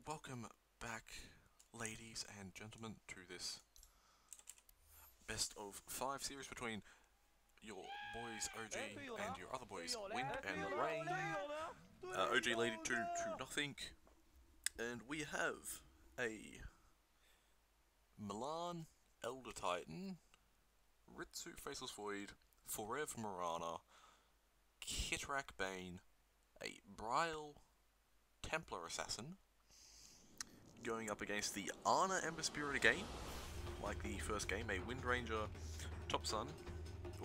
welcome back, ladies and gentlemen, to this best of 5 series between your boys OG and your other boys Wind and Rain. OG lady 2-0, and we have a Milan Elder Titan, Ritsu Faceless Void, Forever Mirana, Kitrak Bane, a Bryle Templar Assassin, going up against the Ana Ember Spirit again, like the first game, a Wind Ranger Top Sun.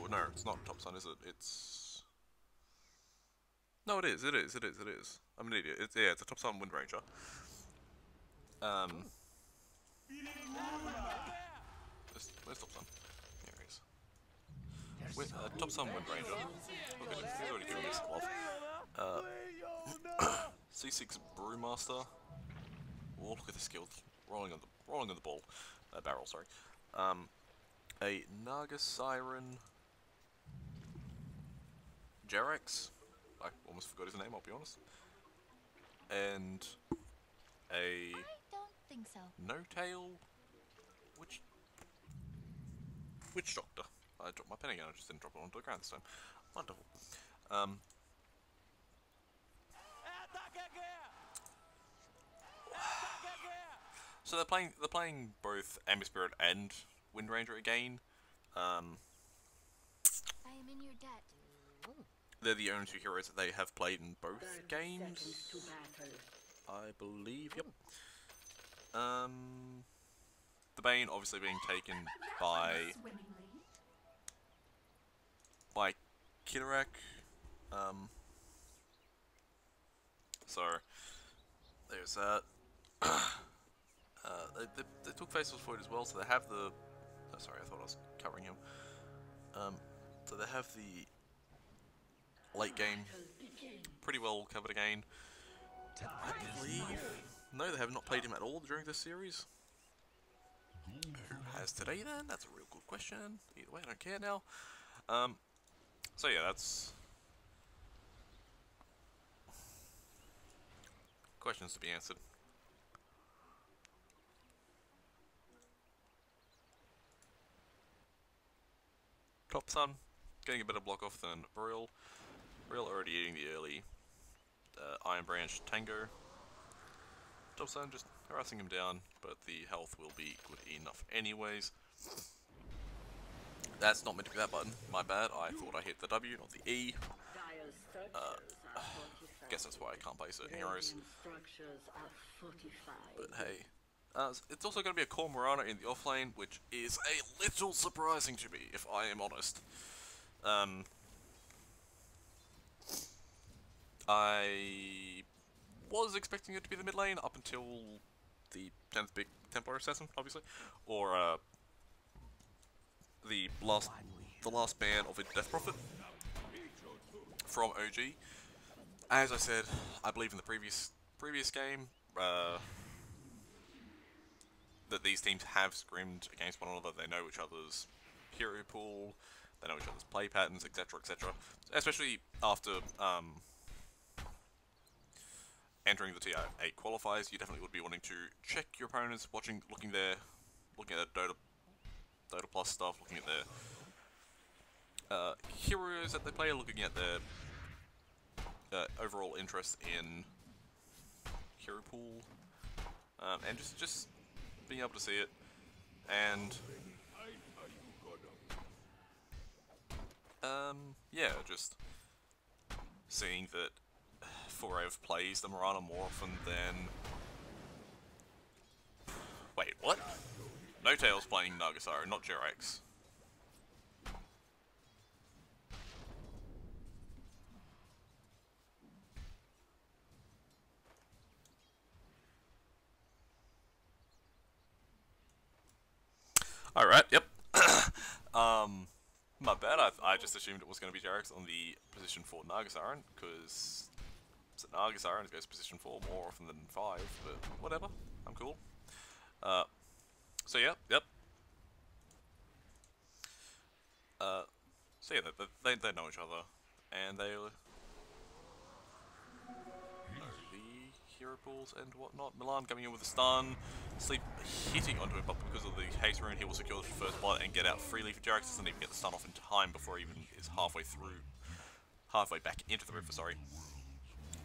Oh no, it's not Top Sun, is it? It's... No, it is. I'm an idiot. It's a Top Sun Wind Ranger. Where's Top Sun? Here he is. Top Sun Wind Ranger. Look at him, he's already given this love. C6 Brewmaster. Oh, look at the skill, rolling on the ball, barrel. Sorry. A Naga Siren, Jerax. I almost forgot his name. I'll be honest. And a I don't think so. No-Tail Witch Doctor. I dropped my pen again. I just didn't drop it onto the ground this time. Wonderful. So they're playing both Ember Spirit and Wind Ranger again. I am in your debt. They're the only two heroes that they have played in both games, I believe. Yep. The Bane obviously being taken by Kitrak. So there's that. They took Faceless Void as well, so they have the... Oh, sorry, I thought I was covering him. So they have the late game pretty well covered again. I believe... No, they have not played him at all during this series. Who has today then? That's a real good question. Either way, I don't care now. So yeah, that's... questions to be answered. Top Sun, getting a better block off than Bryle. Bryle already eating the early Iron Branch Tango. Top Sun just harassing him down, but the health will be good enough anyways. That's not meant to be that button, my bad. I thought I hit the W, not the E. Guess that's why I can't play certain heroes. But hey. It's also going to be a core Mirana in the offlane, which is a little surprising to me, if I am honest. I was expecting it to be the mid lane up until the 10th big Templar Assassin, obviously, or the last ban of a Death Prophet from OG. As I said, I believe in the previous game, that these teams have scrimmed against one another. They know each other's hero pool, they know each other's play patterns, etc., etc. Especially after entering the Tier 8 qualifiers, you definitely would be wanting to check your opponents, looking at their Dota Plus stuff, looking at their heroes that they play, looking at their overall interest in hero pool, and just being able to see it, and yeah, just seeing that Forever plays the Mirana more often than... Wait, what? No-Tail's playing Nagasaro, not Jerax. Alright, yep. My bad, I just assumed it was going to be Jerax on the position 4 Nagasaran, because Nagasaran goes position 4 more often than 5, but whatever, I'm cool. So yep. So yeah, they know each other, and they know the hero ripples and whatnot. Milan coming in with a stun, Sleep hitting onto him, but because of the haste rune, he will secure the first blood and get out freely. For Jerax doesn't even get the stun off in time before he even is halfway back into the river. Sorry.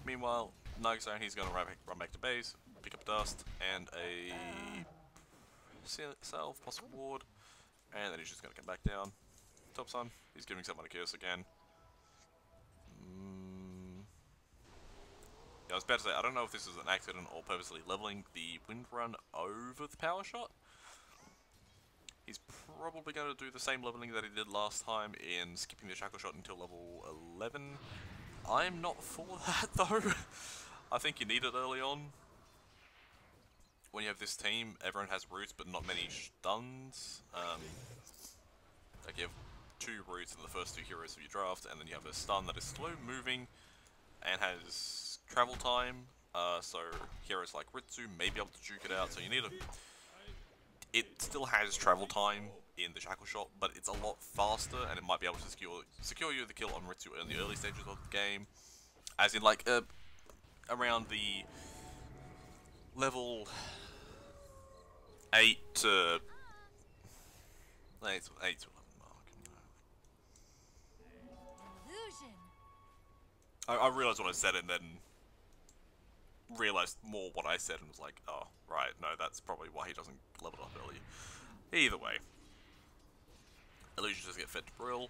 Meanwhile, Nagasone, he's going to run back to base, pick up dust and a salve, possible ward, and then he's just going to come back down. Top Sun, he's giving someone a curse again. Yeah, I was about to say, I don't know if this is an accident or purposely leveling the wind run over the power shot. He's probably going to do the same leveling that he did last time in skipping the shackle shot until level 11. I'm not for that though. I think you need it early on. When you have this team, everyone has roots but not many stuns. Like you have 2 roots in the first 2 heroes of your draft, and then you have a stun that is slow moving and has travel time. So heroes like Ritsu may be able to juke it out, so you need a... It still has travel time in the shackle shot, but it's a lot faster, and it might be able to secure you the kill on Ritsu in the early stages of the game. As in, like, around the level 8 to 11 mark. I realised what I said and then realised more what I said and was like, oh, right, no, that's probably why he doesn't level up early. Either way. Illusion does get fed to Brill.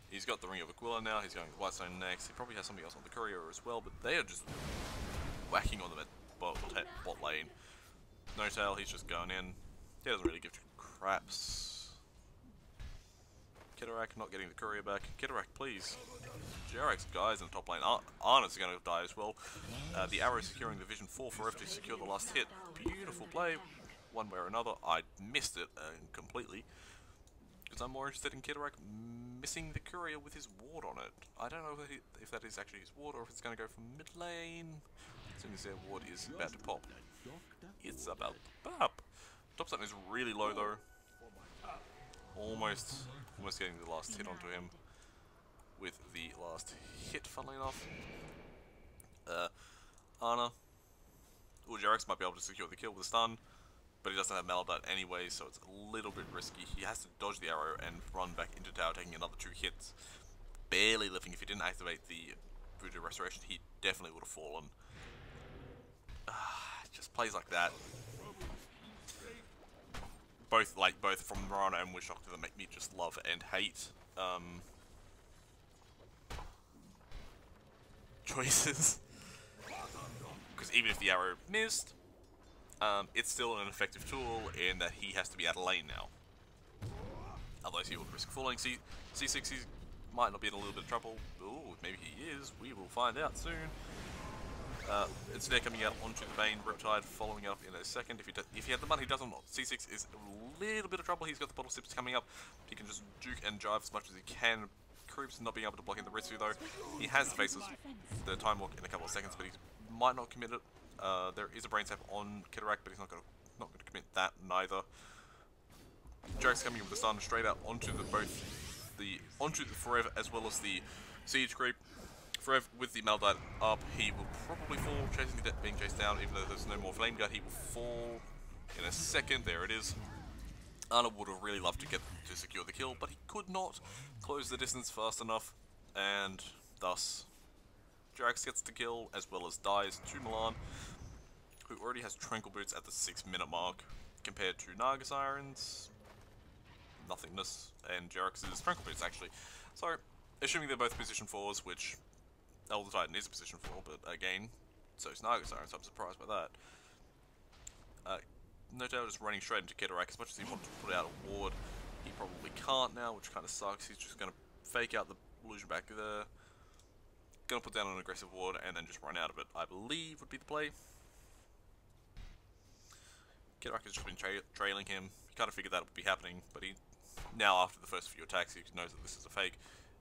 He's got the Ring of Aquila now, he's going with Whitestone next. He probably has something else on the Courier as well, but they are just whacking on them at bot lane. No Tail, he's just going in. He doesn't really give two craps. Kidorak not getting the Courier back. Kidorak, please. Jerax guys in the top lane. Arna's going to die as well. The arrow securing the Vision 4 for F to secure the last hit. Beautiful play, one way or another. I missed it completely. Because I'm more interested in Kidorak missing the Courier with his ward on it. I don't know if that is actually his ward or if it's going to go from mid lane. As soon as their ward is about to pop. It's about to pop. Top Sun is really low though. Almost getting the last hit onto him. With the last hit, funnily enough. Ana. Jerax might be able to secure the kill with a stun. But he doesn't have Maladite anyway, so it's a little bit risky. He has to dodge the arrow and run back into tower, taking another 2 hits. Barely living. If he didn't activate the Voodoo Restoration, he definitely would have fallen. Just plays like that. Both from Mirana and Wish Doctor that make me just love and hate choices. Because even if the arrow missed, it's still an effective tool in that he has to be out of lane now. Otherwise he would risk falling. C6 he might not be in a little bit of trouble. Ooh, maybe he is. We will find out soon. Instead coming out onto the Bane, Riptide following up in a second. If he had the money, he doesn't. C6 is a little bit of trouble. He's got the bottle sips coming up. He can just juke and jive as much as he can. Creeps not being able to block in the Ritsu though. He has the faces, the time walk in a couple of seconds, but he might not commit it. There is a brain tap on Kidorak, but he's not going to commit that neither. Jerax coming in with the stun straight out onto the Forever as well as the Siege Creep. Forever with the Maladite up, he will probably fall, being chased down, even though there's no more Flame Guard, he will fall in a second. There it is. Arna would have really loved to secure the kill, but he could not close the distance fast enough, and thus Jerax gets the kill as well as dies to Milan, who already has Tranquil Boots at the 6-minute mark, compared to Naga Siren's nothingness and Jerax's Tranquil Boots actually. So, assuming they're both position 4s, which Elder Titan is a position 4, but again, so is Naga Siren, so I'm surprised by that. No doubt just running straight into Kidorak. As much as he wanted to put out a ward, he probably can't now, which kind of sucks. He's just going to fake out the illusion back there. Going to put down an aggressive ward and then just run out of it, I believe would be the play. Kidorak has just been trailing him. He kind of figured that would be happening, but he now after the first few attacks he knows that this is a fake,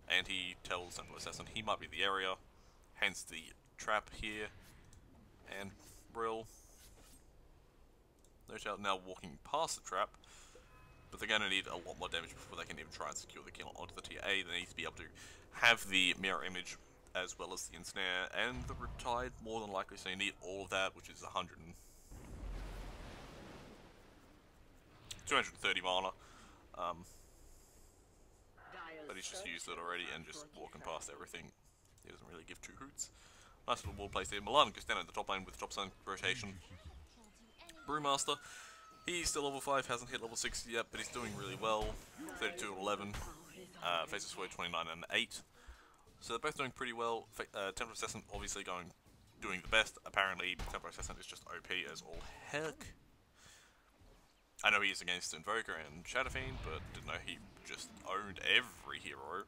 and he tells Sentinel Assassin he might be the area, hence the trap here, and Brill. No doubt now walking past the trap, but they're going to need a lot more damage before they can even try and secure the kill onto the tier A. They need to be able to have the mirror image as well as the ensnare and the riptide, more than likely, so you need all of that, which is 230 mana. But he's just used it already and just walking past everything. He doesn't really give two hoots. Nice little wall place there. Milan goes down at the top lane with top zone rotation. Brewmaster, he's still level 5, hasn't hit level 60 yet, but he's doing really well. 32 and 11. Faces Void 29 and 8. So they're both doing pretty well. Templar Assassin obviously doing the best. Apparently, Templar Assassin is just OP as all heck. I know he is against Invoker and Shadowfiend, but didn't know he just owned every hero.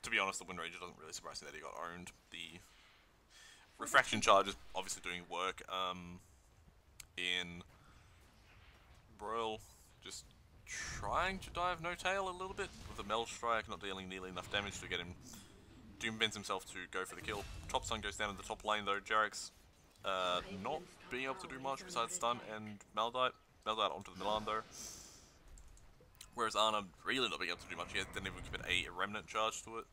To be honest, the Wind Ranger doesn't really surprise me that he got owned. The Refraction Charge is obviously doing work in Broil, just trying to dive No Tail a little bit with the Meld Strike, not dealing nearly enough damage to get him to convince himself to go for the kill. Top Sun goes down in the top lane though. Jarek's not being able to do much besides stun and Maldite. Maldite onto the Milan though. Whereas Arna really not being able to do much yet, didn't even give it a remnant charge to it.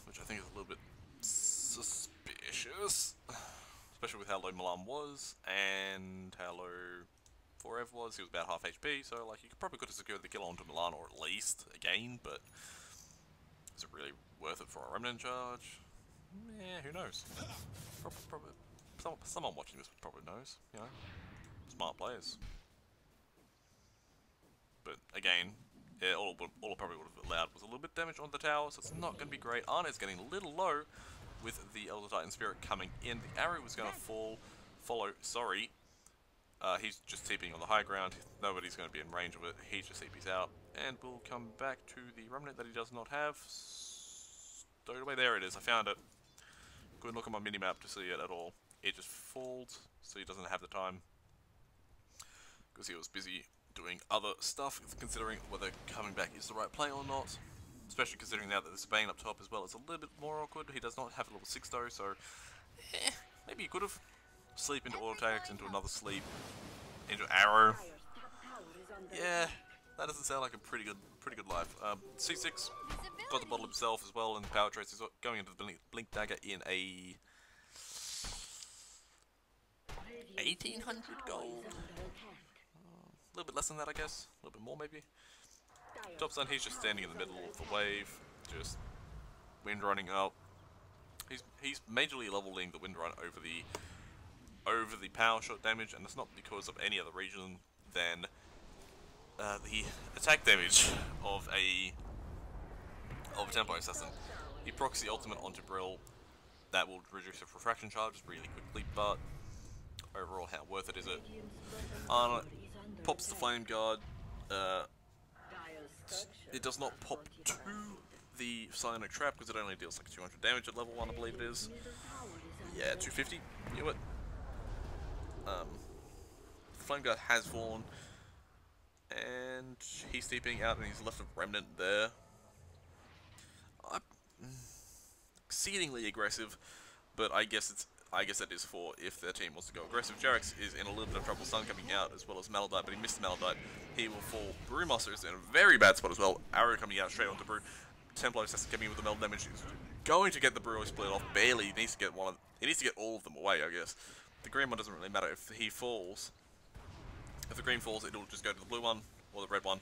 Which I think is a little bit suspicious. Especially with how low Milan was, and how low Forever was. He was about half HP, so like you probably could have secured the kill onto Milan, or at least again, but is it really worth it for a remnant charge? Yeah, who knows? Probably someone watching this probably knows, you know. Smart players. But again, yeah, all it probably would have allowed was a little bit of damage on the tower, so it's not going to be great. Arna is getting a little low with the Elder Titan Spirit coming in. The arrow was going to follow, sorry. He's just TPing on the high ground. Nobody's going to be in range of it. He just TPs out. And we'll come back to the remnant that he does not have. Stowed away. There it is. I found it. Couldn't look at my minimap to see it at all. It just falls, so he doesn't have the time. Because he was busy doing other stuff, considering whether coming back is the right play or not. Especially considering now that there's Bane up top as well, it's a little bit more awkward. He does not have level 6 though, so maybe he could have sleep into auto attacks, into another sleep, into arrow. Yeah, that doesn't sound like a pretty good life. C6 got the bottle himself as well, and Power Trace is going into the Blink Dagger in a 1800 gold. A little bit less than that, I guess. A little bit more, maybe. Top Sun, he's just standing in the middle of the wave, just wind running up. He's majorly leveling the wind run over the power shot damage, and it's not because of any other reason than the attack damage of a Templar Assassin. He procs the ultimate onto Brill. That will reduce the refraction charges really quickly, but overall, how worth it is it? Arna pops the Flame Guard. It does not pop to the Psionic Trap because it only deals like 200 damage at level 1, I believe it is. Yeah, 250. Knew it. Flame Guard has fallen, and he's TPing out, and he's left a remnant there. Exceedingly aggressive, but I guess that is for if their team wants to go aggressive. Jarex is in a little bit of trouble. Sun coming out as well as Maladite, but he missed the Maladite. He will fall. Brewmaster is in a very bad spot as well. Arrow coming out straight onto Brew. Templar Assassin coming in with the meld damage. He's going to get the Brew split off. Barely. He needs to get he needs to get all of them away, I guess. The green one doesn't really matter if he falls. If the green falls, it'll just go to the blue one or the red one.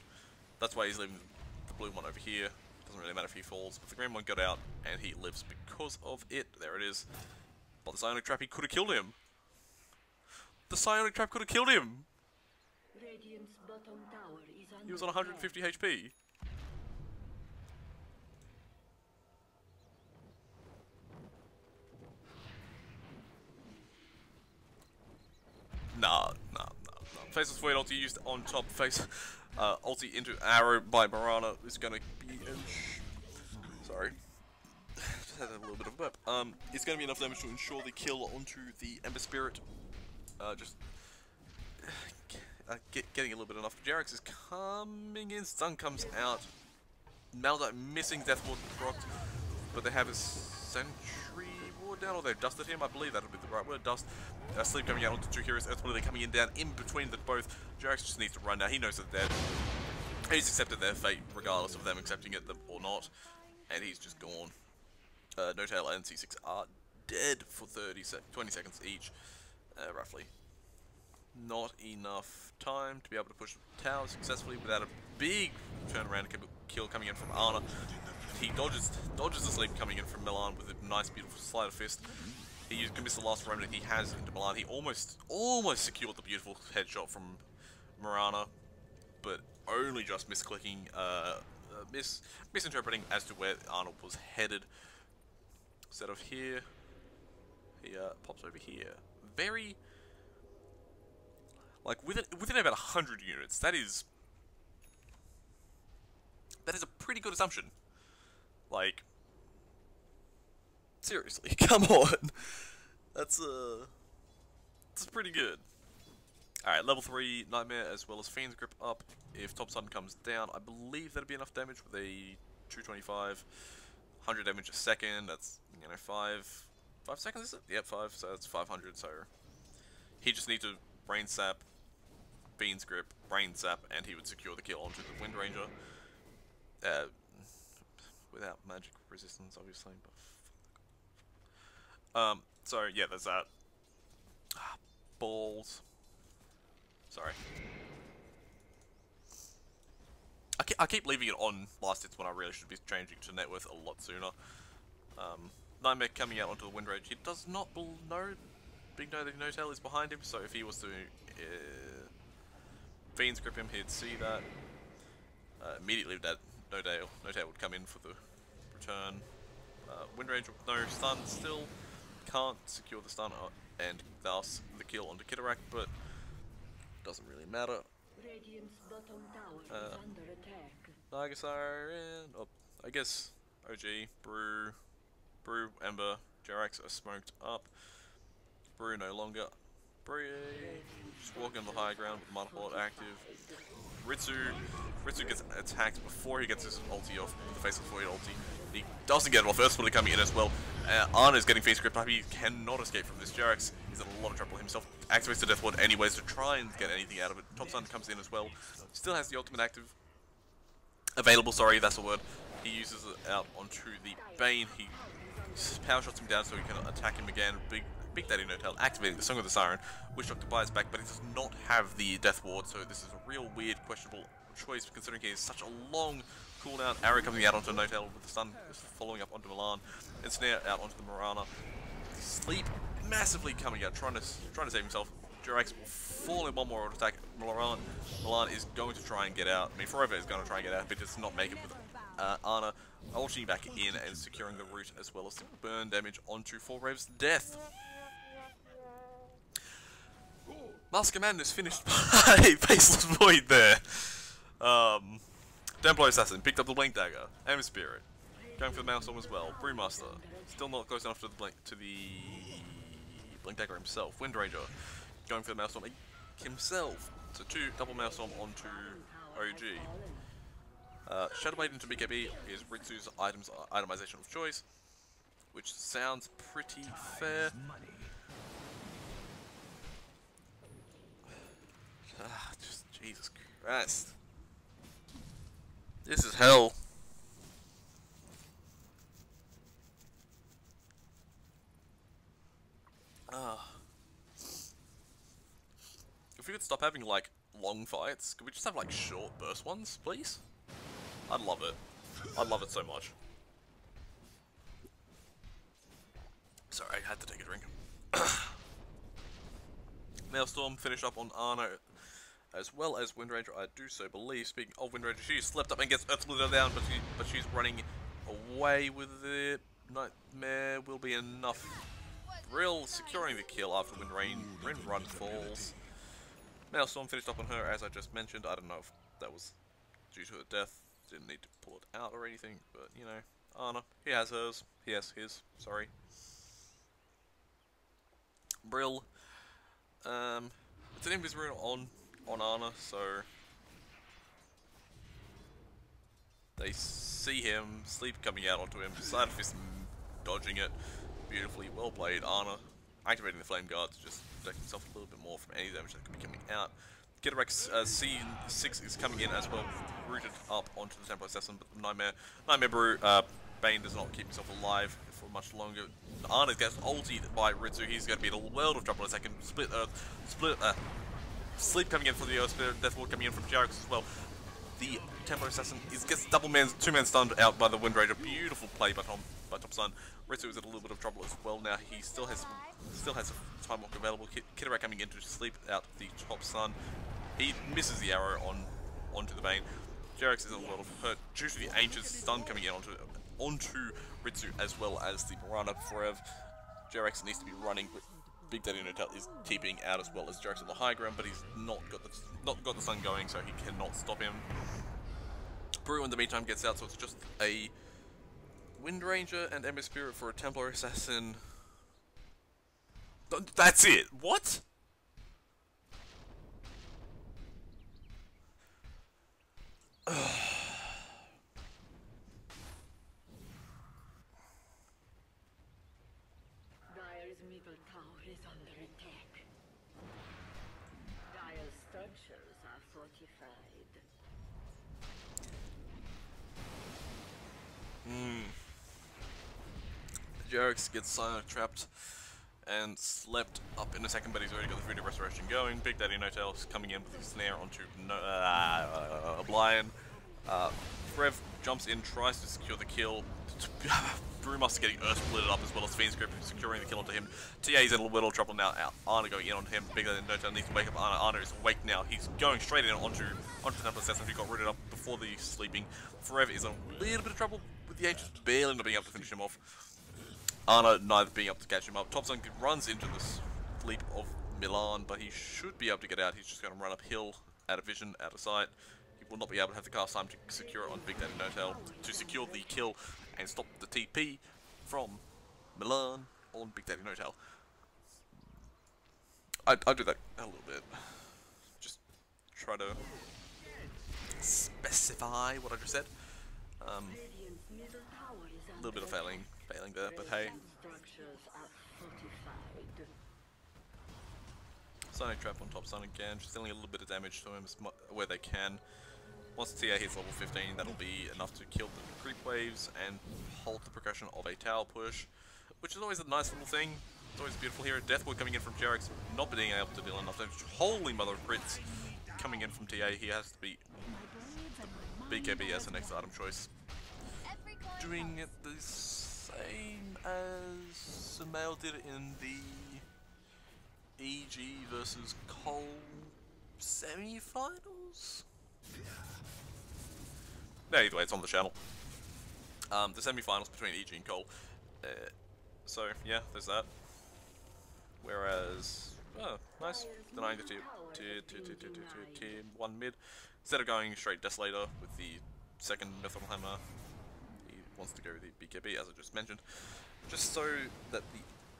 That's why he's leaving the blue one over here. Doesn't really matter if he falls, but the green one got out and he lives because of it. There it is. But the Psionic Trap, he could have killed him. The Psionic Trap could have killed him. He was on 150 HP. Nah. Faceless Void ulti used on top. Ulti into arrow by Mirana is gonna be sorry. Just had a little bit of a burp. It's going to be enough damage to ensure the kill onto the Ember Spirit. Getting a little bit enough. Jarex is coming in. Stun comes out. Maladite missing Death Ward procced, but they have a Sentry Ward down, or they've dusted him. I believe that would be the right word. Dust. Sleep coming out onto two heroes. Earthblade coming in down in between the both. Jarex just needs to run now. He knows that they're dead. He's accepted their fate, regardless of them accepting it or not. And he's just gone. No Tail and C6 are dead for 20 seconds each, roughly. Not enough time to be able to push tower successfully without a big turnaround kill coming in from Ana. He dodges the sleep coming in from Milan with a nice, beautiful sleight of fist. He missed the last remnant he has into Milan. He almost secured the beautiful headshot from Marana, but only just misclicking, misinterpreting as to where Arnold was headed. Instead of here, he pops over here. Very, like, within about 100 units. That is a pretty good assumption. Like, seriously, come on. That's pretty good. Alright, level 3 Nightmare as well as Fiend's Grip up. If Top Sun comes down, I believe that'd be enough damage with a 225. 100 damage a second, that's, you know, 5 seconds, is it? Yep, 5, so that's 500, so he just needs to Brain Sap, Fiend's Grip, Brain Sap, and he would secure the kill onto the Wind Ranger. Without magic resistance, obviously, but so yeah, there's that. Balls. Sorry. I keep leaving it on last hits when I really should be changing to net worth a lot sooner. Nightmare coming out onto the Wind Rage. He does not know Big No that No Tail is behind him, so if he was to Fiend's Grip him, he'd see that. Immediately that No Tail would come in for the return. Wind Rage with no stun still. Can't secure the stun and thus the kill onto Kidarak, but doesn't really matter. Nagasar and I guess OG, Brew, Ember, Jerax are smoked up. Brew no longer. Brew just walking on the high ground with Mudhorde active. Ritsu gets attacked before he gets his ulti off with the Faceless Void ulti. He doesn't get it off, Earthsplit coming in as well. Arna's getting Fiend's Grip, but he cannot escape from this. Jerax is in a lot of trouble himself. Activates the Death Ward anyways to try and get anything out of it. Top Sun comes in as well. Still has the ultimate active. Available, sorry, that's the word. He uses it out onto the Bane. He power shots him down so he can attack him again. Big Daddy No Tail activating the Song of the Siren. Wish Doctor buys back, but he does not have the Death Ward, so this is a real weird, questionable choice considering he has such a long cooldown. Arrow coming out onto No Tail with the stun following up onto Milan, and Snare out onto the Marana. Sleep massively coming out, trying to save himself. Jerax will fall in one more auto attack. Milan is going to try and get out. I mean, Forever is going to try and get out, but does not make it with Ana ulting back in and securing the root as well as the burn damage onto Forev's death. Mask of Madness finished by Faceless Void there. Templar Assassin picked up the Blink Dagger. Aim Spirit going for the Maelstrom as well. Brewmaster still not close enough to the Blink Dagger himself. Wind Ranger going for the Maelstrom himself. So two double Maelstrom onto OG. Shadowblade into BKB is Ritsu's itemization of choice, which sounds pretty fair. Just Jesus Christ. This is hell. If we could stop having, like, long fights, could we just have, like, short burst ones, please? I'd love it. I'd love it so much. Sorry, I had to take a drink. Maelstrom finished up on Arno, as well as Wind Ranger, I do so believe. Speaking of Wind Ranger, she slept up and gets Earthsplitter down, but she's running away with it. Nightmare will be enough. Brill securing the kill after Wind Run falls. Maelstrom finished up on her, as I just mentioned. I don't know if that was due to her death. Didn't need to pull it out or anything, but you know, Ana, he has hers. He has his. Sorry. Brill. It's an invis rune on Ana, so they see him, sleep coming out onto him, side fist dodging it. Beautifully, well played. Ana activating the flame guard to just protect himself a little bit more from any damage that could be coming out. Kidarak's C6 is coming in as well, rooted up onto the Templar Assassin, but Nightmare Brew, Bane does not keep himself alive for much longer. Arna gets ulted by Ritsu. He's going to be in a world of trouble in a second. Sleep coming in for the Earth Spirit, Death Ward coming in from Jarex as well. The Templar Assassin gets two-man stunned out by the Wind Ranger. Beautiful play by Top Sun. Ritsu is in a little bit of trouble as well now. He still has a time walk available. Kitarak coming in to sleep out the Top Sun. He misses the arrow onto the Bane. Jarex is in a lot of hurt due to the Ancient stun coming in onto Ritsu as well as the Mirana Forever. Jarex needs to be running, but Big Daddy Notel is TPing out as well as Jarex on the high ground, but he's not got the stun going, so he cannot stop him. Brew in the meantime gets out, so it's just a Wind Ranger and Ember Spirit for a Templar Assassin. That's it! What? Dire's middle tower is under attack. Dire's structures are fortified. Jarex gets silent trapped and slept up in a second, but he's already got the Food of Restoration going. Big Daddy Notel is coming in with his snare onto Oblivion. Rev jumps in, tries to secure the kill. Brewmaster getting Earth splitted up as well as Fiend's Grip securing the kill onto him. TA's in a little trouble now. Arna going in on him. Big Daddy Notel needs to wake up Arna. Arna is awake now. He's going straight in onto the Temple Assassin who got rid of before the sleeping. Forever is in a little bit of trouble with the Ancients barely not being able to finish him off. Arna neither being able to catch him up. Top Sun runs into the sleep of Milan, but he should be able to get out. He's just going to run uphill, out of vision, out of sight. He will not be able to have the cast time to secure it on Big Daddy Notel to secure the kill and stop the TP from Milan on Big Daddy Notel. I'll do that a little bit. Just try to specify what I just said. A little bit of failing there, but hey. Sonic Trap on Top Sun again, just dealing a little bit of damage to him where they can. Once TA hits level 15, that'll be enough to kill the creep waves and halt the progression of a tower push, which is always a nice little thing. It's always beautiful here. Deathwood coming in from Jarex, not being able to deal enough damage. Holy mother of crits coming in from TA. He has to be BKB as the next item choice. Doing it the same as Sumail did in the EG versus Cole semi-finals? No, either way, it's on the channel. The semi-finals between EG and Cole. So, yeah, there's that. Whereas, oh, nice. Denying the tier 1 mid. Instead of going straight Desolator with the second Mythical Hammer, he wants to go with the BKB, as I just mentioned. Just so that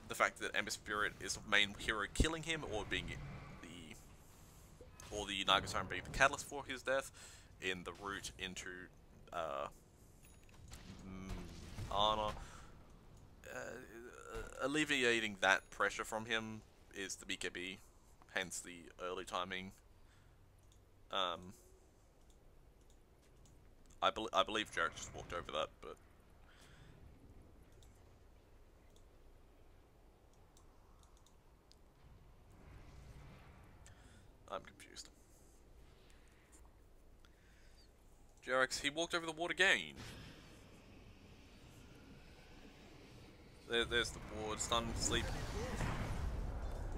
the fact that Ember Spirit is the main hero killing him, or being the Naga Siren being the catalyst for his death, in the route into Arna. Alleviating that pressure from him is the BKB, hence the early timing. I believe Jarex just walked over that, but I'm confused. Jarex, he walked over the ward again. There's the ward. Stun, sleep.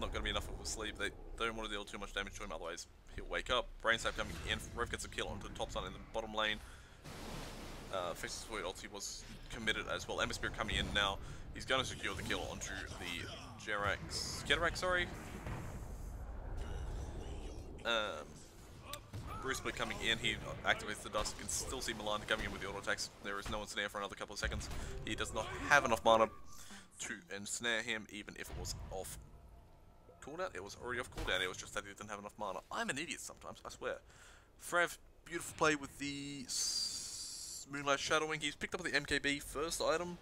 Not going to be enough of a sleep. They don't want to deal too much damage to him, otherwise he'll wake up. Brain Sap coming in. Rev gets a kill onto the Top Sun in the bottom lane. Faceless Void ulti was committed as well. Ember Spirit coming in now. He's going to secure the kill onto the Kitarak, sorry. Bruce Split coming in, he activates the dust. You can still see Milan coming in with the auto attacks. There is no ensnare for another couple of seconds. He does not have enough mana to ensnare him, even if it was off cooldown. It was already off cooldown, it was just that he didn't have enough mana. I'm an idiot sometimes, I swear. Frev, beautiful play with the Moonlight Shadowing. He's picked up the MKB first item.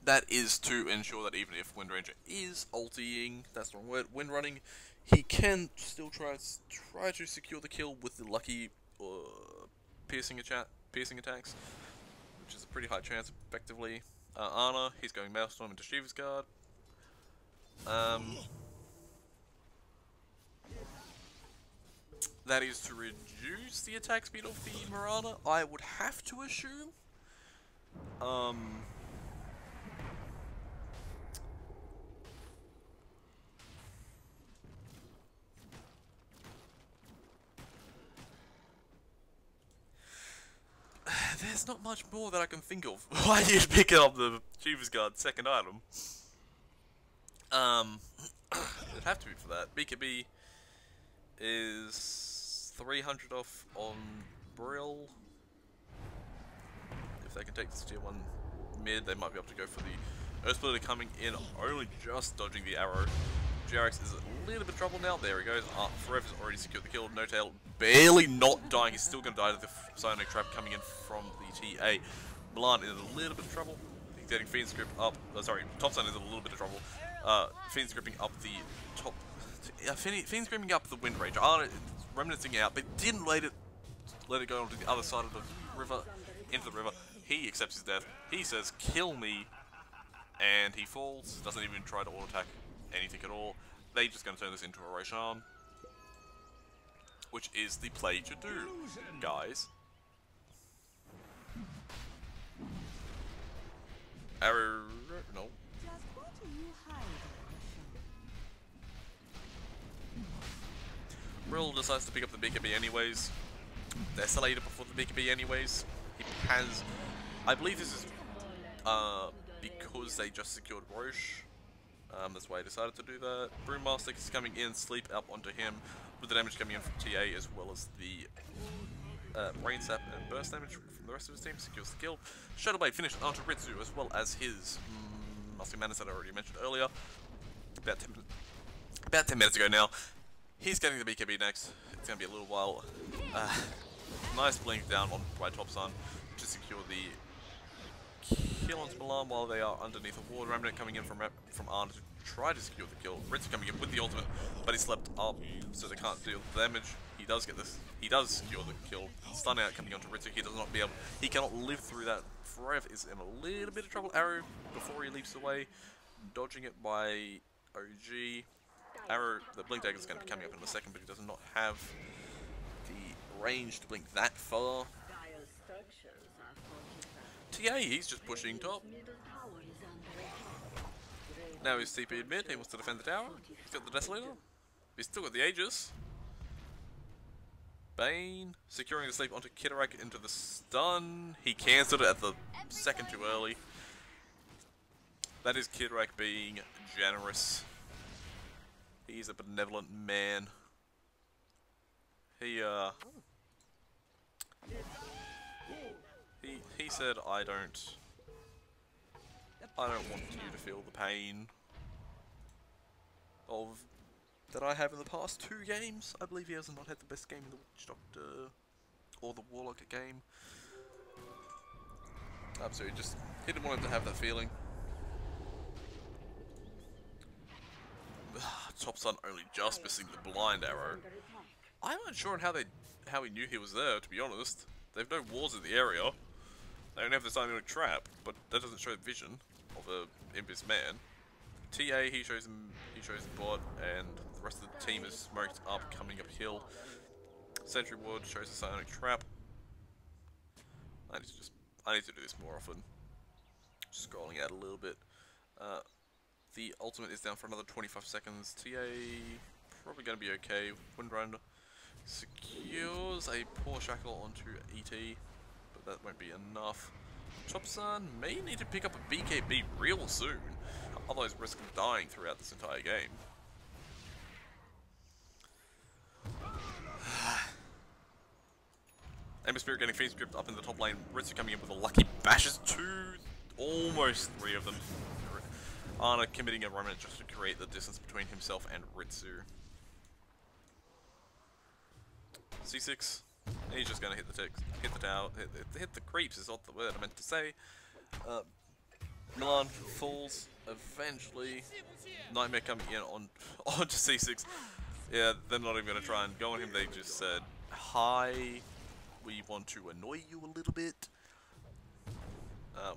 That is to ensure that even if Wind Ranger is ultiing, that's the wrong word, wind running, he can still try to secure the kill with the lucky piercing attacks, which which is a pretty high chance, effectively. Anna, he's going Maelstrom into Shiva's Guard. That is to reduce the attack speed of the Mirana, I would have to assume. There's not much more that I can think of. Why you'd pick up the Shiva's Guard second item? It'd have to be for that. BKB is 300 off on Brill. If they can take this tier 1 mid, they might be able to go for the Earth Splitter coming in, only just dodging the arrow. GRX is a little bit of trouble now. There he goes. Forever's already secured the kill. No Tail barely not dying. He's still going to die to the Psionic Trap coming in from the TA. Milan is a little bit of trouble. He's getting Fiend's Grip up. Sorry, Topsun is a little bit of trouble. Fiend's gripping up the top. Fiend's gripping up the Wind Range. Remnancing out, but didn't let it go onto the other side of the river, into the river. He accepts his death. He says, "Kill me," and he falls. Doesn't even try to auto attack anything at all. They're just going to turn this into a Roshan, which is the play to do, guys. Arrow, no. Brill decides to pick up the BKB anyways. They're Escalator before the BKB anyways. He has, I believe this is because they just secured Roche. That's why I decided to do that. Brewmaster is coming in, sleep up onto him, with the damage coming in from TA as well as the Rain Sap and Burst damage from the rest of his team. Secures the kill. Shadowblade finished onto Ritsu as well as his Muscle Madness that I already mentioned earlier. About 10 minutes ago now. He's getting the BKB next. It's going to be a little while. Nice blink down on by Topsun to secure the kill onto Milan while they are underneath a ward. Remnant coming in from Arn to try to secure the kill. Ritsu coming in with the ultimate, but he slept up, so they can't deal the damage. He does get this. He does secure the kill. Stun out coming onto Ritsu. He does not be able. He cannot live through that. Forever is in a little bit of trouble. Arrow before he leaps away, dodging it by OG. Arrow, the blink dagger is going to be coming up in a second, but he does not have the range to blink that far. TA, he's just pushing top. Now he's TP'd mid, he wants to defend the tower. He's got the Desolator. He's still got the Aegis. Bane, securing the sleep onto Kitterak into the stun. He cancelled it at the second too early. That is Kitterak being generous. He's a benevolent man. He said, I don't want you to feel the pain of that I have in the past 2 games. I believe he has not had the best game in the Witch Doctor or the Warlock game. So he didn't want him to have that feeling. Topsun only just missing the blind arrow. I'm not sure on how he knew he was there, to be honest. They've no walls in the area. They don't have the Psionic Trap, but that doesn't show vision of a Impus man. TA, he shows the bot, and the rest of the team is smoked up, coming uphill. Sentry Ward shows the Psionic Trap. I need to do this more often. Scrolling out a little bit. The ultimate is down for another 25 seconds. TA probably going to be okay. Windrunner secures a poor shackle onto ET, but that won't be enough. Topsun may need to pick up a BKB real soon, otherwise risk dying throughout this entire game. Ember Spirit getting Fiend Script up in the top lane. Ritsu coming in with a lucky bashes, almost 3 of them. Arna committing a remnant just to create the distance between himself and Ritsu. C6. He's just gonna hit the tower, hit the creeps is not the word I meant to say. Milan falls eventually. Nightmare coming in onto C6. Yeah, they're not even gonna try and go on him. They just said, "Hi, we want to annoy you a little bit."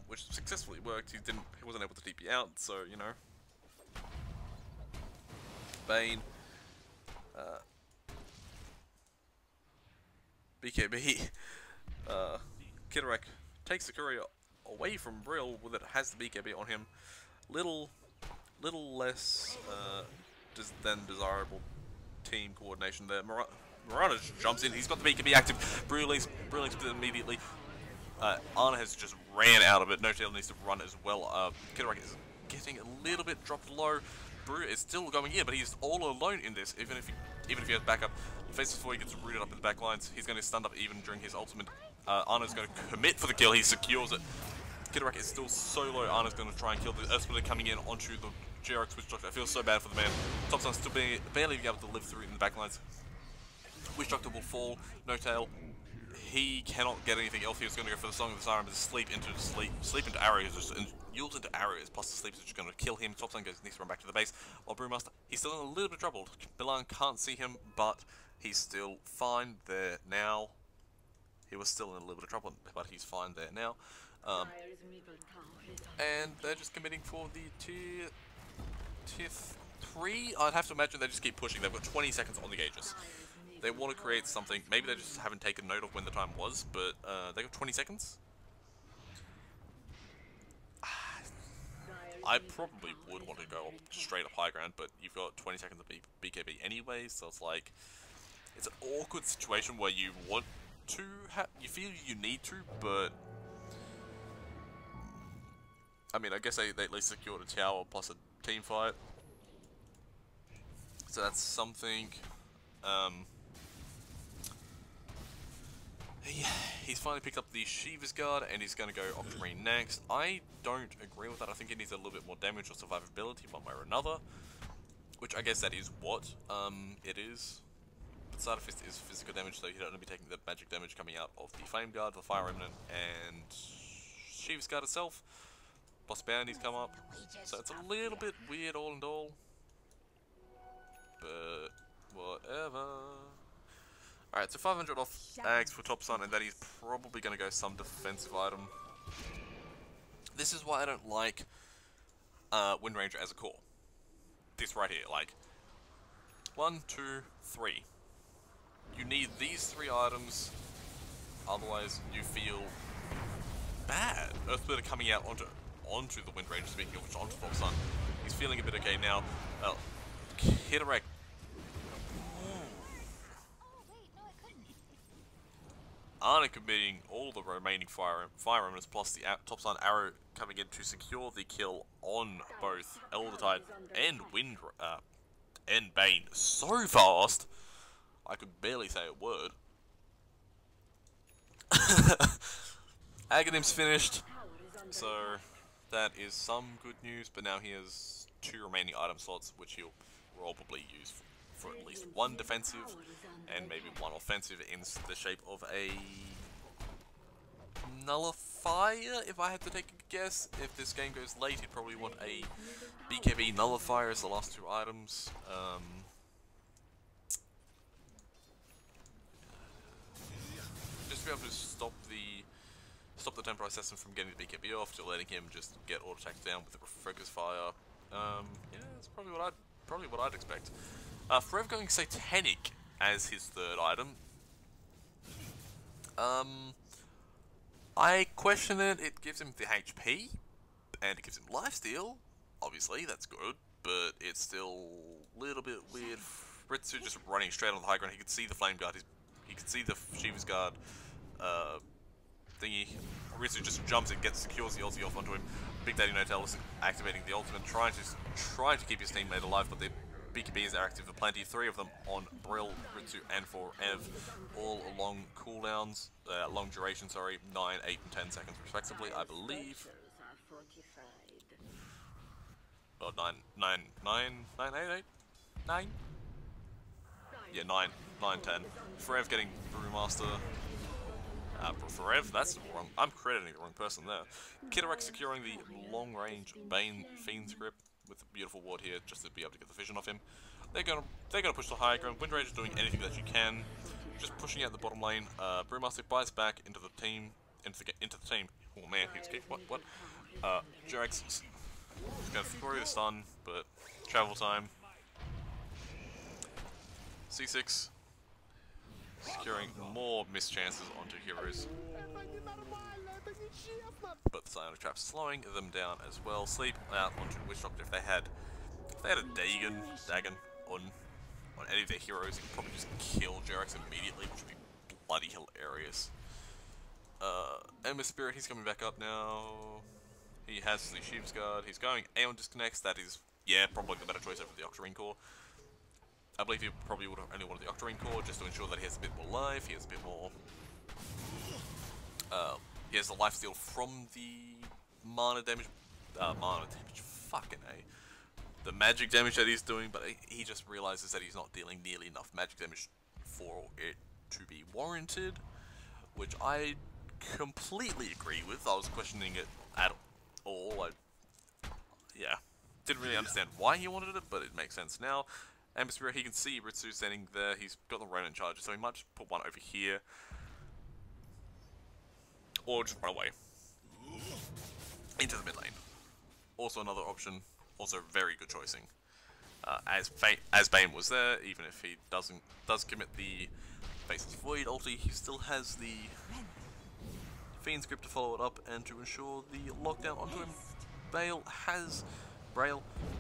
which successfully worked. He wasn't able to DP out, so you know. Bane, BKB, Kidorak takes the courier away from Brill with it has the BKB on him. Little less than desirable team coordination there. Marana just jumps in. He's got the BKB active. Brulix immediately. Arna has just ran out of it. No Tail needs to run as well. Kidorak is getting a little bit dropped low. Brew is still going in, but he's all alone in this. Even if he has backup, faces before he gets rooted up in the back lines. He's going to stand up even during his ultimate. Arna's going to commit for the kill. He secures it. Kidorak is still so low. Arna's going to try and kill the Earth Splitter coming in onto the GRX Witch Doctor. I feel so bad for the man. Topson still barely being able to live through in the back lines. Witch Doctor will fall. No Tail. He cannot get anything else. He was going to go for the Song of the Siren, but sleep into arrows, and yields into arrows, plus the sleep is just going to kill him. Topson needs to run back to the base, while Brewmaster, he's still in a little bit troubled. Milan can't see him, but he's still fine there now. He was still in a little bit of trouble, but he's fine there now. And they're just committing for the tier 3. I'd have to imagine they just keep pushing. They've got 20 seconds on the gauges. They want to create something. Maybe they just haven't taken note of when the time was, but they got 20 seconds. I probably would want to go straight up high ground, but you've got 20 seconds of BKB anyway, so it's like it's an awkward situation where you want to you feel you need to, but I mean, I guess they at least secured a tower plus a team fight, so that's something. He's finally picked up the Shiva's Guard, and he's going to go Octarine next. I don't agree with that. I think it needs a little bit more damage or survivability one way or another, which I guess that is what it is. But Side Fist is physical damage, so you don't want to be taking the magic damage coming out of the Flame Guard, the Fire Remnant, and Shiva's Guard itself. Plus bounties come up, so it's a little bit weird all in all. But whatever. Alright, so 500 off Ags for Topson, and that is probably going to go some defensive item. This is why I don't like Wind Ranger as a core. This right here, like 1, 2, 3. You need these 3 items, otherwise you feel bad. Earth Splitter coming out onto the Wind Ranger, speaking of which, onto Topson. He's feeling a bit okay now. Kidorak. Arna committing all the remaining fire remnants plus the Topson arrow coming in to secure the kill on both Elder Tide and and Bane so fast I could barely say a word. Aghanim's finished, so that is some good news, but now he has 2 remaining item slots which he'll probably use for at least 1 defensive and maybe 1 offensive in the shape of a nullifier, if I had to take a guess. If this game goes late, he'd probably want a BKB nullifier as the last 2 items. Just to be able to stop the temporary assassin from getting the BKB off, to letting him just get auto attacked down with the focus fire. Yeah, that's probably what I'd expect. Forever going Satanic as his 3rd item. I question it. It gives him the HP, and it gives him lifesteal. Obviously, that's good, but it's still a little bit weird. Ritsu just running straight on the high ground. He could see the Flame Guard. He could see the Shiva's Guard thingy. Ritsu just jumps and secures the ulti off onto him. Big Daddy No-Tail is activating the ultimate, trying to keep his teammate alive, but the BKBs are active for plenty. 3 of them on Brill, Ritsu, and for Ev, all along cooldowns, long duration, sorry, 9, 8, and 10 seconds respectively, I believe. Oh, 9, 8, 9? Yeah, 9, 10. Forev getting Brewmaster. Forev, that's wrong. I'm crediting the wrong person there. Kidorak securing the long-range Bane Fiend's grip with a beautiful ward here, just to be able to get the vision off him. They're gonna push the high ground. Wind Ranger's doing anything that you can, just pushing out the bottom lane. Brewmaster buys back into the team, into the team. Oh man, he's kicked. What? Jarex is going to throw the stun, but travel time. C6, securing more missed chances onto heroes. But the Psionic Trap's slowing them down as well. Sleep out onto Witch Doctor. If they had a Dagon on any of their heroes, you could probably just kill Jarex immediately, which would be bloody hilarious. Ember Spirit, he's coming back up now. He has the Sheep's Guard. He's going Aeon Disconnects. That is, yeah, probably the better choice over the Octarine Core. I believe he probably would have only wanted the Octarine Core just to ensure that he has a bit more life. He has a bit more. He has the lifesteal from the mana damage. Fucking A. The magic damage that he's doing, but he just realizes that he's not dealing nearly enough magic damage for it to be warranted, which I completely agree with. I was questioning it at all. Yeah, didn't really understand why he wanted it, but it makes sense now. Ember Spirit, he can see Ritsu standing there. He's got the Ronin charger, so he might just put one over here, or just run away into the mid lane. Also another option. Also very good choicing. As Bane was there, even if he does commit the Faceless Void ulti, he still has the Fiend's Grip to follow it up and to ensure the lockdown onto him. Braille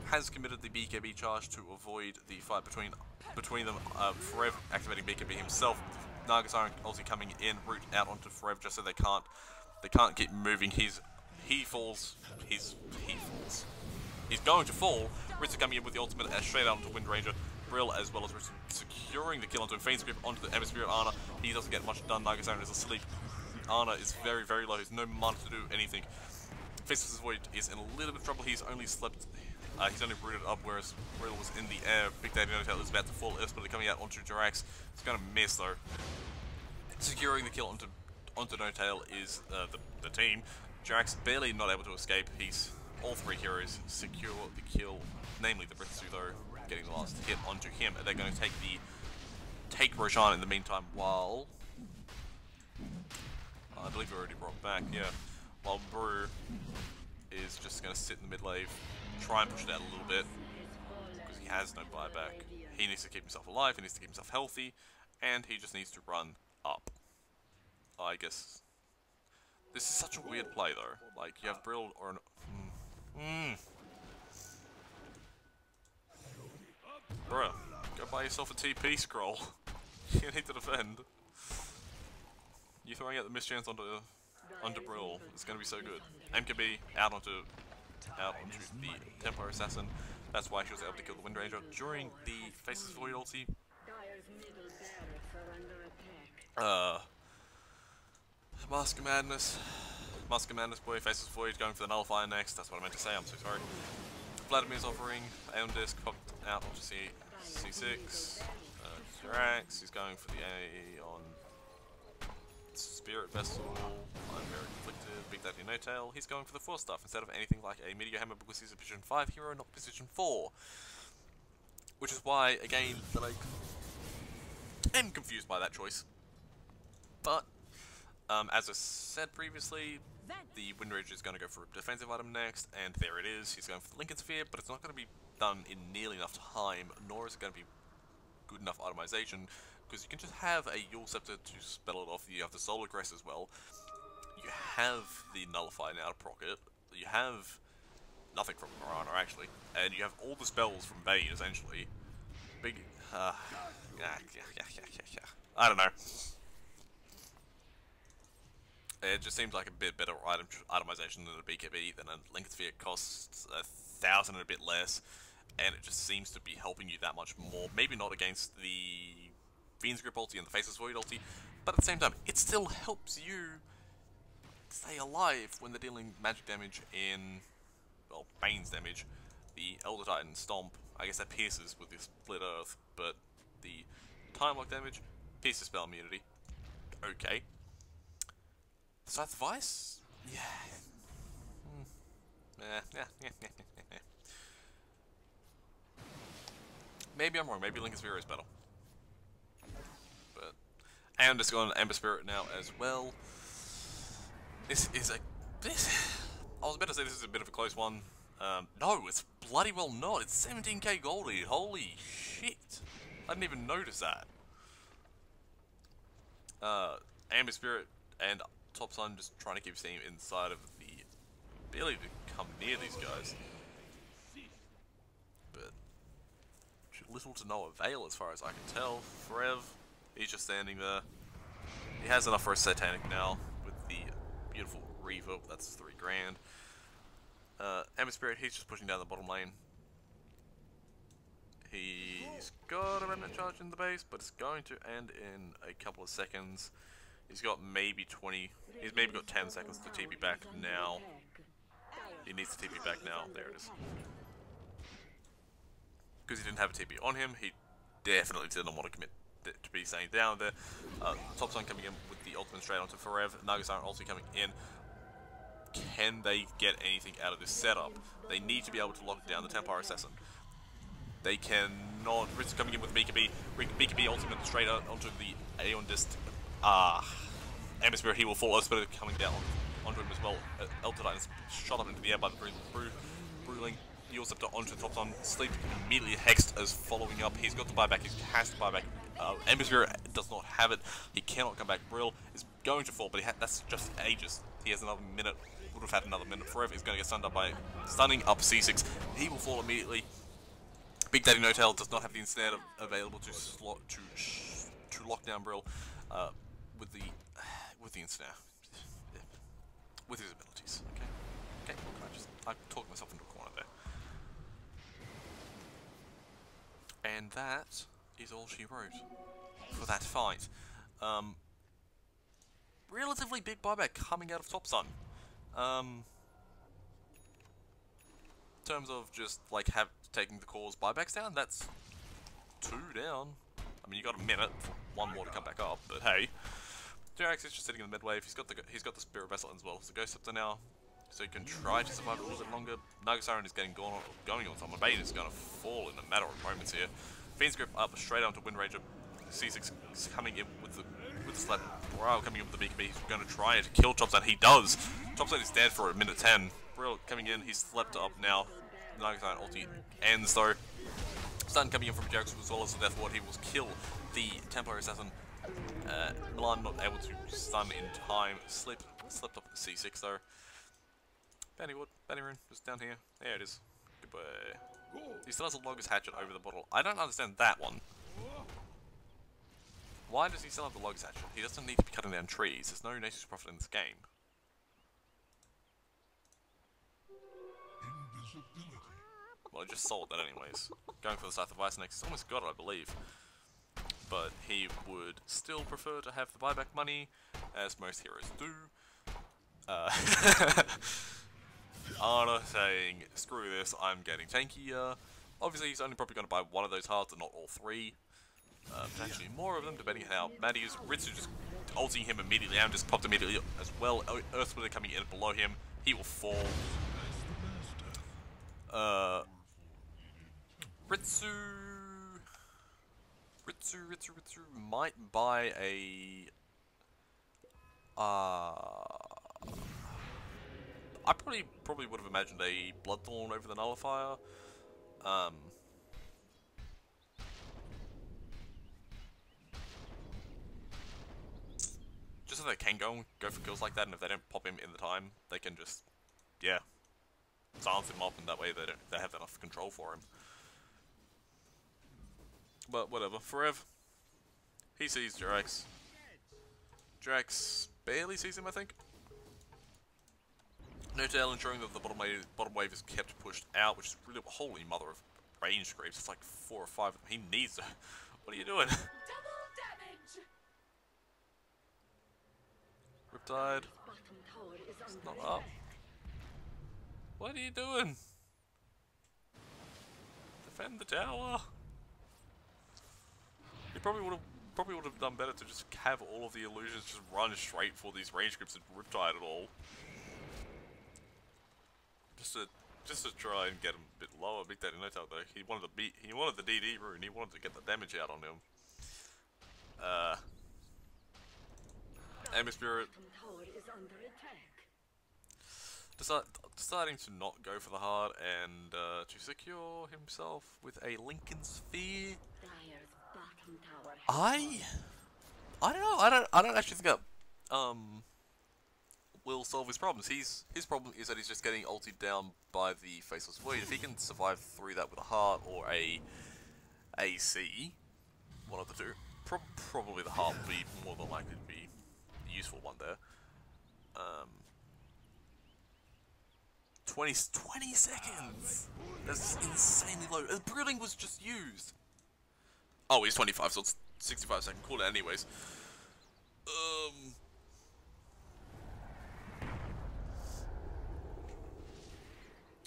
has committed the BKB charge to avoid the fight between them. Forever activating BKB himself. Naga Siren ulti coming in, root out onto Forever just so they can't keep moving. He falls. He's going to fall. Ritsu coming in with the ultimate straight out onto Wind Ranger. Brill as well as Ritsu securing the kill onto him. Fiend's Grip onto the Ember Spirit Ana. He doesn't get much done. Naga Siren is asleep. Ana is very, very low. He's no mana to do anything. Faceless Void is in a little bit of trouble. He's only he's only rooted up, whereas Brill was in the air. Big Daddy No-Tail is about to fall. Earthsplitter coming out onto Jirax. He's going to miss though. Securing the kill onto No-Tail is the team. Jirax barely not able to escape. All three heroes secure the kill, namely the Ritsu though, getting the last hit onto him. And they're going to take Roshan in the meantime while I believe we already brought back, yeah. While Brew is just going to sit in the mid lane, try and push it out a little bit, because he has no buyback. He needs to keep himself alive, he needs to keep himself healthy, and he just needs to run up. I guess. This is such a weird play though. Like, you have Brill or an... Bruh, go buy yourself a TP scroll. You need to defend. You're throwing out the mischance onto Brill. It's going to be so good. MKB out onto the Templar Assassin. That's why he was able to kill the Wind Ranger during the Faceless Void ulti. Mask of Madness boy, Faceless Void going for the Nullifier next. That's what I meant to say, I'm so sorry. Vladimir's offering, Aeon Disc popped out onto C6. Jirax, he's going for the Aeon Spirit Vessel. I'm very conflicted. Big Daddy No-Tail, he's going for the 4 stuff instead of anything like a Meteor Hammer because he's a position 5 hero, not position 4. Which is why, again, that I am confused by that choice. But, as I said previously, the Wind Ranger is going to go for a defensive item next, and there it is. He's going for the Lincoln Sphere, but it's not going to be done in nearly enough time, nor is it going to be good enough itemization, because you can just have a Yule Scepter to spell it off. You have the Solar Crest as well. You have the Nullifier now to proc it. You have nothing from Mirana, actually. And you have all the spells from Bane, essentially. Big... yeah. I don't know. It just seems like a bit better itemization than a BKB, than a Lincoln Sphere. It costs 1,000 and a bit less, and it just seems to be helping you that much more. Maybe not against the Fiend's Grip ulti and the Faceless Void ulti, but at the same time, it still helps you stay alive when they're dealing magic damage in, well, Bane's damage. The Elder Titan Stomp, I guess that pierces with the Split Earth, but the Time Lock damage, pierces spell immunity. Okay. Scythe of Ice? Yeah. Maybe I'm wrong. Maybe Lincoln Sphere is better. But Aeon Disc on Ember Spirit now as well. This is a I was about to say this is a bit of a close one. No, it's bloody well not. It's 17k Goldie. Holy shit. I didn't even notice that. Amber Spirit and Top Sun just trying to keep steam inside of the ability to come near these guys. But little to no avail as far as I can tell. Forev, he's just standing there. He has enough for a Satanic now with the beautiful Reaver. That's 3 grand. Amber Spirit, he's just pushing down the bottom lane. He's got a remnant charge in the base, but it's going to end in a couple of seconds. He's got maybe 20, he's maybe got 10 seconds to TP back now. He needs to TP back now, there it is. Because he didn't have a TP on him, he definitely didn't want to commit to be staying down there. Top Sun coming in with the ultimate straight onto Forev, Nagasara also coming in. Can they get anything out of this setup? They need to be able to lock down the Templar Assassin. They cannot. Ritz coming in with BKB. BKB ultimate straight onto the Aeon Disc. Amber Spirit, he will fall. Spirit coming down onto him as well. Elder Titan's shot up into the air by the Bruling. He also onto the Top Sun. Sleep immediately hexed as following up. He's got the buyback. He has to buy back. Amber Spirit does not have it. He cannot come back. Brill is going to fall, but that's just ages. He has another minute. Would have had another minute. Forever is going to get stunned up by stunning up C6. He will fall immediately. Big Daddy No Tail does not have the ensnare available to lock down Brill with the ensnare, with his abilities. Okay. I talked myself into a corner there. And that is all she wrote for that fight. Relatively big buyback coming out of Top Sun. In terms of just like taking the cause buybacks down, that's 2 down. I mean, you got a minute for 1 more to come back up, but hey. Jerax is just sitting in the mid wave. He's got the Spirit Vessel as well. So Ghost Scepter now, so he can try to survive a little bit longer. Nagasiren is going on someone. Bane is going to fall in a matter of moments here. Fiend's Grip up straight onto Wind Ranger. C6 is coming in with the slap. Brill coming in with the BKB. He's going to try to kill Top Sun. He does. Top Sun is dead for a minute 10. Brill coming in. He's slept up now. Nagasiren ulti ends though. Stun coming in from Jerax as well as the Death Ward. He will kill the Templar Assassin. Milan not able to stun in time. Slept up at the C6 though. Banny Rune, just down here. There it is. Goodbye. He still has the longest hatchet over the bottle. I don't understand that one. Why does he still have the longest hatchet? He doesn't need to be cutting down trees. There's no nature's profit in this game. Well, I just sold that anyways. Going for the Scythe of Ice next. He's almost got it, I believe. But he would still prefer to have the buyback money, as most heroes do. Arna saying, screw this, I'm getting tankier. Obviously, he's only probably going to buy 1 of those hearts and not all 3. Potentially more of them, depending on how mad he is. Ritsu just ulting him immediately and just popped immediately as well. Earthsplitter coming in below him. He will fall. Ritsu might buy a... I probably would have imagined a Bloodthorn over the Nullifier. Just so they can go for kills like that, and if they don't pop him in the time, they can just, yeah, silence him up, and that way they have enough control for him. But whatever, Forever. He sees Jerax. Jerax barely sees him, I think. No Tail ensuring that the bottom wave is kept pushed out, which is really a holy mother of range creeps. It's like 4 or 5 of them. He needs to. What are you doing? Double damage. Riptide. It's not up. What are you doing? Defend the tower. He probably would have done better to just have all of the illusions just run straight for these range grips and Riptide at all. Just to try and get him a bit lower. Big Daddy No Tail though. He wanted the DD rune. He wanted to get the damage out on him. Amber Spirit. deciding to not go for the hard and to secure himself with a Lincoln Sphere. Dyer's bottom tower. I don't know. I don't actually think that will solve his problems. His problem is that he's just getting ulted down by the Faceless Void. If he can survive through that with a heart or a AC, one of the two, probably the heart would be more than likely to be the useful one there. 20 seconds! That's insanely low. Brooding was just used. Oh, he's 25, so it's 65-second cooldown anyways.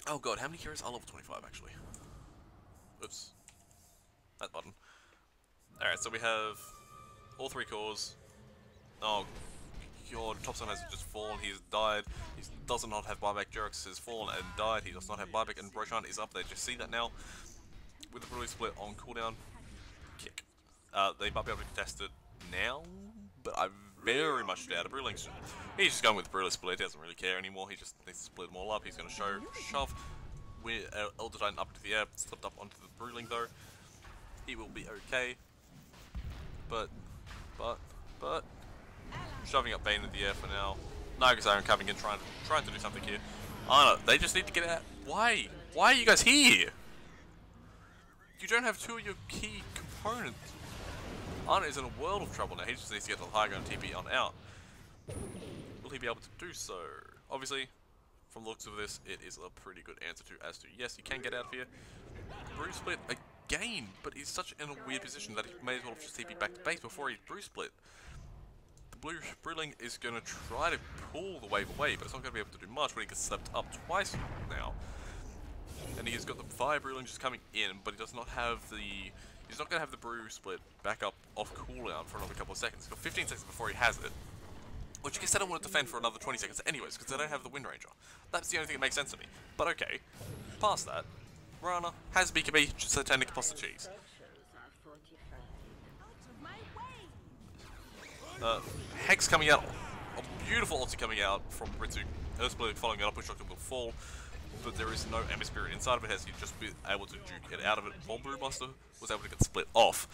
Oh god, how many heroes are level 25 actually? Oops. That button. Alright, so we have all 3 cores. Oh god, Topson has just fallen, he's died. He does not have buyback. Jurix has fallen and died. He does not have buyback, and Broshan is up there. Just see that now. With the Brutally Split on cooldown. Kick. They might be able to contest it now, but I very much doubt it. Bruling's he's just going with the Brutally Split. He doesn't really care anymore. He just needs to split them all up. He's going to shove with Elder Titan up into the air. Slipped up onto the Bruling though. He will be okay. But shoving up Bane in the air for now. Nagasaran coming in, trying to do something here. Anna, they just need to get out. Why? Why are you guys here? You don't have 2 of your key components. Anna is in a world of trouble now. He just needs to get to the high ground TP on out. Will he be able to do so? Obviously, from the looks of this, it is a pretty good answer to as to yes, you can get out of here. Bruce split again, but he's such in a weird position that he may as well just TP back to base before he Bruce split. The Bruling is going to try to pull the wave away, but it's not going to be able to do much when he gets slept up twice now. And he's got the Fire Bruling just coming in, but he does not have the... He's not going to have the Brew split back up off cooldown for another couple of seconds. He's got 15 seconds before he has it. Which I guess they don't want to defend for another 20 seconds anyways, because they don't have the Wind Ranger. That's the only thing that makes sense to me. But okay, past that, Rana has BKB, just a technical plus the cheese. Hex coming out, a beautiful ulti coming out from Ritsu. Earthsplit following it up, which will fall, but there is no Ember Spirit inside of it, as he'd just be able to juke it out of it. While Brewmaster was able to get split off.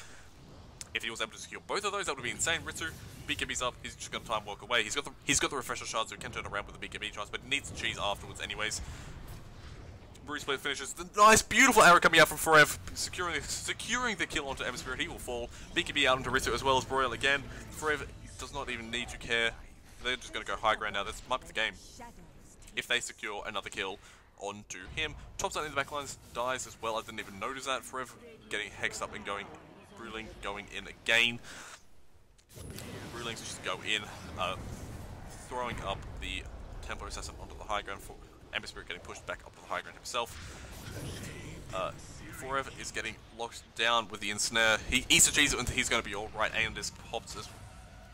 If he was able to secure both of those, that would be insane. Ritsu, BKB's up, he's just going to time walk away. He's got the refresher shard, so he can turn around with the BKB charge, but he needs to cheese afterwards anyways. Brew Split finishes. The nice, beautiful arrow coming out from Forev, securing the kill onto Ember Spirit. He will fall. BKB out onto Ritsu as well as Broil again. Forev does not even need to care. They're just going to go high ground now. That's might be the game. If they secure another kill onto him. Topside in the backlines dies as well. I didn't even notice that. Forever getting hexed up and going. Bruling going in again. Bruling's just go in. Throwing up the Templar Assassin onto the high ground. For Ember Spirit getting pushed back up to the high ground himself. Forever is getting locked down with the ensnare. He eats a cheese and he's going to be alright. And is pops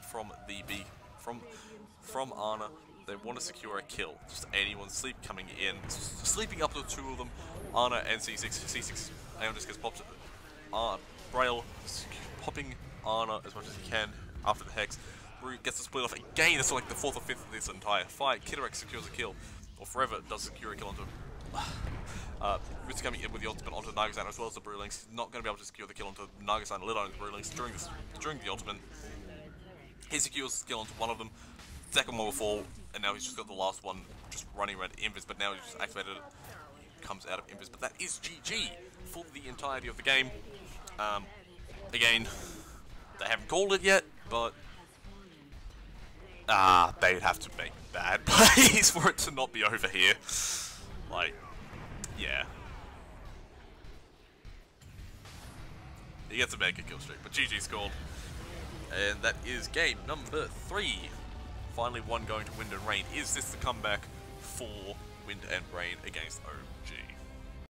from the B. From Ana. They want to secure a kill. Just anyone sleep coming in. Sleeping up to 2 of them. Ana and C6. C6 Aeon just gets popped. Braille popping Ana as much as he can after the hex. Brew gets the split off again. It's like the 4th or 5th of this entire fight. Kidarex secures a kill. Or Forever does secure a kill onto Ritz coming in with the ultimate onto Nagasan as well as the Brewlings. He's not going to be able to secure the kill onto Nagasan, let alone the Brewlings during the ultimate. He secures the kill onto one of them. Second one will fall, and now he's just got the last one just running around Invis, but now he's just activated it. Comes out of Invis, but that is GG for the entirety of the game. Again, they haven't called it yet, but they'd have to make bad plays for it to not be over here. Like, yeah. He gets a mega kill streak, but GG's called. And that is game number 3. Finally one going to Wind and Rain. Is this the comeback for Wind and Rain against OG?